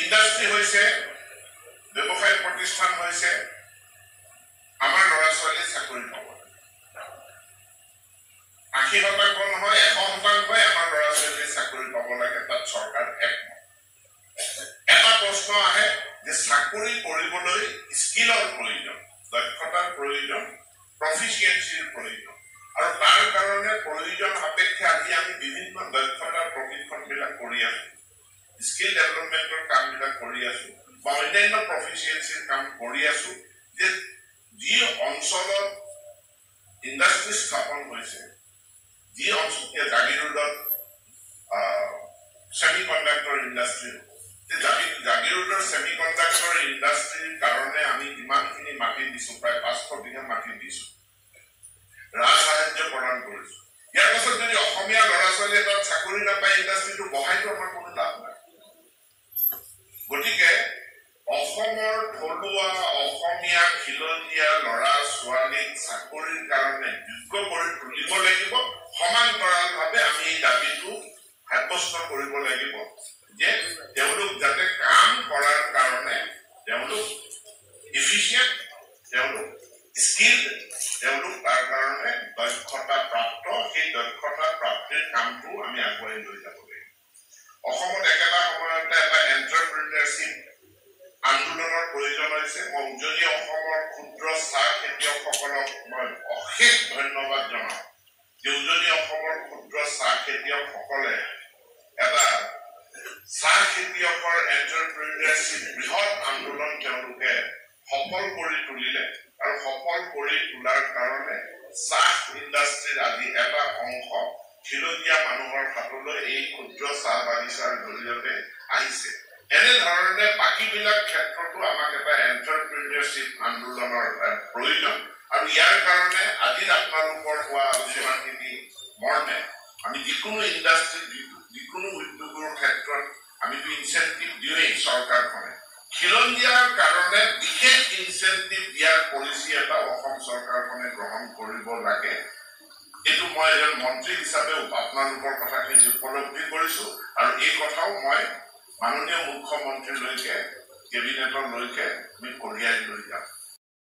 industry হৈছে ব্যৱসায় প্ৰতিষ্ঠান হৈছে আমাৰ ল'ৰা ছোৱালী চাকৰি পাব 80% নহয় 100%ই আমাৰ ল'ৰা ছোৱালী চাকৰি পাব লাগে তাত চৰকাৰ একমত এটা প্ৰশ্ন আহে যে চাকৰি কৰিবলৈ স্কিলৰ প্ৰয়োজন দক্ষতাৰ প্ৰয়োজন প্ৰফিচিয়েন্সিৰ প্ৰয়োজন আৰু তাৰ কাৰণে প্ৰয়োজন সাপেক্ষে আজি আমি বিভিন্ন দক্ষতাৰ প্ৰশিক্ষণবিলাক কৰি আছো স্কিল ডেভেলপমেন্টৰ কামবিলাক কৰি আছো বা অন্যান্য প্ৰফিচিয়েন্সিৰ কাম কৰি আছো যে যি অঞ্চলত ইণ্ডাষ্ট্ৰী স্থাপন হৈছে যি অঞ্চলতে জাগিৰোডত সেমিকন্ডাক্টৰ ইণ্ডাষ্ট্ৰী জাগিৰোডৰ সেমিকন্ডাক্টৰ ইণ্ডাষ্ট্ৰীৰ কাৰণে আমি ইমানখিনি মাটি দিছো প্ৰায় 500 বিঘা মাটি দিছো ৰাজ সাহায্য প্ৰদান কৰিছো ইয়াৰ পাছত যদি অসমীয়া ল'ৰা ছোৱালীয়ে তাত চাকৰি নাপায় ইণ্ডাষ্ট্ৰীটো বঢ়াইতো আমাৰ কোনো লাভ নাই গতিকে অসমৰ থলুৱা অসমীয়া খিলঞ্জীয়া ল'ৰা ছোৱালীক চাকৰিৰ কাৰণে যোগ্য কৰি তুলিব লাগিব সমান্তৰালভাৱে আমি এই দাবীটো সাব্যস্ত কৰিব লাগিব যে তেওঁলোক যাতে কাম কৰাৰ কাৰণে তেওঁলোক এফিচিয়েন্ট তেওঁলোক স্কিল তেওঁলোক তাৰ কাৰণে দক্ষতা প্ৰাপ্ত সেই দক্ষতা প্ৰাপ্তিৰ কামটো আমি আগুৱাই লৈ যাব লাগিব অসমত একেটা সময়তে এটা এন্টাৰপ্ৰিনিয়ৰশ্বিপ আন্দোলনৰ প্ৰয়োজন হৈছে মই উজনি অসমৰ ক্ষুদ্ৰ চাহ খেতিয়কসকলক মই অশেষ ধন্যবাদ জনাওঁ যে উজনি অসমৰ ক্ষুদ্ৰ চাহ খেতিয়কসকলে এটা চাহ খেতিয়কৰ এন্টাৰপ্ৰিনিয়ৰশ্বিপ বৃহৎ আন্দোলন তেওঁলোকে সফল কৰি তুলিলে আৰু সফল কৰি তোলাৰ কাৰণে চাহ ইণ্ডাষ্ট্ৰীৰ আজি এটা অংশ খিলঞ্জীয়া মানুহৰ হাতলৈ এই ক্ষুদ্ৰ চাহ বাগিচাৰ জৰিয়তে আহিছে এনেধৰণে বাকীবিলাক ক্ষেত্ৰতো আমাক এটা এন্টাৰপ্ৰিনিয়ৰশ্বিপ আন্দোলনৰ প্ৰয়োজন আৰু ইয়াৰ কাৰণে আজি আপোনালোকৰ হোৱা আলোচনাখিনি মৰ্মে আমি যিকোনো ইণ্ডাষ্ট্ৰী যিকোনো উদ্যোগৰ ক্ষেত্ৰত আমিতো ইনচেন্টিভ দিওঁৱেই চৰকাৰখনে খিলঞ্জীয়াৰ কাৰণে বিশেষ ইনচেন্টিভ দিয়াৰ পলিচি এটা অসম চৰকাৰখনে গ্ৰহণ কৰিব লাগে এইটো মই এজন মন্ত্ৰী হিচাপে আপোনালোকৰ কথাখিনি উপলব্ধি কৰিছো আৰু এই কথাও মই মাননীয় মুখ্যমন্ত্ৰীলৈকে কেবিনেটলৈকে আমি কঢ়িয়াই লৈ যাম